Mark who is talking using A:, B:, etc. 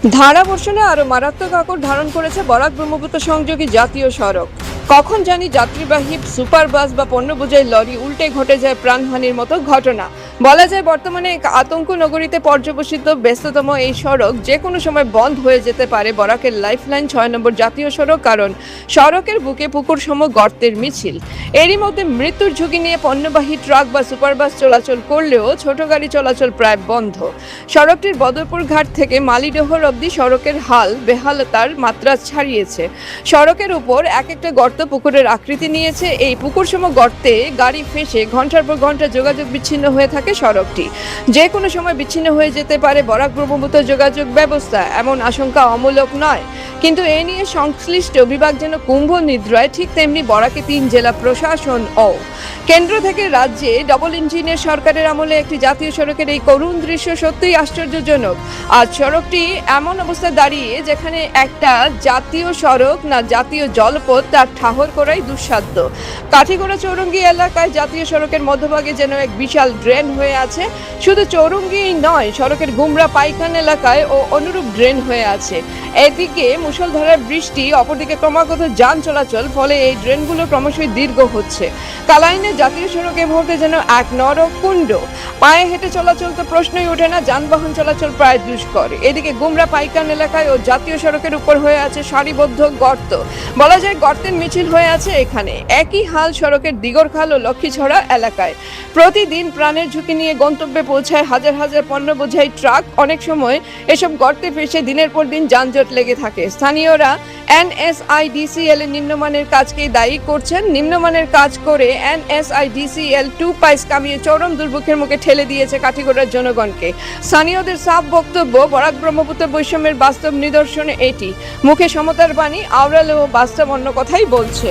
A: ধারাবর্ষণে আরও মারাত্মক আকার ধারণ করেছে বরাক ব্রহ্মপুত্র সংযোগী জাতীয় সড়ক। কখন জানি যাত্রীবাহী সুপার বাস বা পণ্য বোঝাই লরি উল্টে ঘটে যায় প্রাণহানির মতো ঘটনা। বলা যায় বর্তমানে এক আতঙ্ক নগরীতে পর্যবসিত ব্যস্ততম এই সড়ক যে কোনো সময় বন্ধ হয়ে যেতে পারে বরাকের লাইফলাইন ৬ নম্বর জাতীয় সড়ক, কারণ সড়কের বুকে পুকুর সম গর্তের মিছিল। এরই মধ্যে মৃত্যুর ঝুঁকি নিয়ে পণ্যবাহী ট্রাক বা সুপার বাস চলাচল করলেও ছোট গাড়ি চলাচল প্রায় বন্ধ। সড়কটির বদরপুর ঘাট থেকে মালিডহর অবধি সড়কের হাল বেহালতার মাত্রা ছাড়িয়েছে। সড়কের উপর এক একটা গর্ত পুকুরের আকৃতি নিয়েছে। এই পুকুরসম গর্তে গাড়ি ফেঁসে ঘন্টার পর ঘন্টা যোগাযোগ বিচ্ছিন্ন হয়ে থাকে সড়কটি। যে কোনো সময় বিচ্ছিন্ন হয়ে যেতে পারে বরাক ব্রহ্মপুত্র যোগাযোগ ব্যবস্থা, এমন আশঙ্কা অমূলক নয়। কিন্তু এ নিয়ে সংশ্লিষ্ট বিভাগ যেন কুম্ভ নিদ্রায়, ঠিক তেমনি বরাকে ৩ জেলা প্রশাসন ও কেন্দ্র থেকে রাজ্যে ডবল ইঞ্জিনের সরকারের আমলে একটি জাতীয় সড়কের এই করুণ দৃশ্য সত্যিই আশ্চর্যজনক। আজ সড়কটি এমন অবস্থায় দাঁড়িয়ে যেখানে একটা জাতীয় সড়ক না জাতীয় জলপথ তার ঠাহর করাই দুঃসাধ্য। কাঠিগড়া চৌরঙ্গি এলাকায় জাতীয় সড়কের মধ্যভাগে যেন এক বিশাল ড্রেন হয়ে আছে। শুধু চৌরঙ্গিই নয়, সড়কের গুমরা পাইখান এলাকায় ও অনুরূপ ড্রেন হয়ে আছে। এদিকে মুষলধারার বৃষ্টি, অপরদিকে ক্রমাগত যান চলাচল, ফলে এই ড্রেনগুলো ক্রমশই দীর্ঘ হচ্ছে। কালাইনের জাতীয় সড়কে মুহূর্তে যেন এক নরকুণ্ড। পায়ে হেঁটে চলাচল তো প্রশ্নই ওঠে না, যানবাহন চলাচল প্রায় দুষ্কর। এদিকে গুমরা পাইকান এলাকায় ও জাতীয় সড়কের উপর হয়ে আছে সারিবদ্ধ গর্ত। বলা যায় গর্তের মিছিল হয়ে আছে এখানে। একই হাল সড়কের দিগরখাল ও লক্ষ্মীছড়া এলাকায়। প্রতিদিন প্রাণের ঝুঁকি নিয়ে গন্তব্যে পৌঁছায় হাজার হাজার পণ্য বোঝাই ট্রাক। অনেক সময় এসব গর্তে ফেসে দিনের পর দিন যানজট লেগে থাকে। স্থানীয়রা NSIDCL এর নিম্নমানের কাজকেই দায়ী করছেন। নিম্নমানের কাজ করে NSIDCL 2 পাইস কামিয়ে চরম দুর্ভোগের মুখে ঠেলে দিয়েছে কাঠিগড়ার জনগণকে। স্থানীয়দের সাফ বক্তব্য, বরাক ব্রহ্মপুত্র বৈষম্যের বাস্তব নিদর্শনে এটি। মুখে সমতার বাণী আওড়ালেও বাস্তব অন্য কথাই বলছে।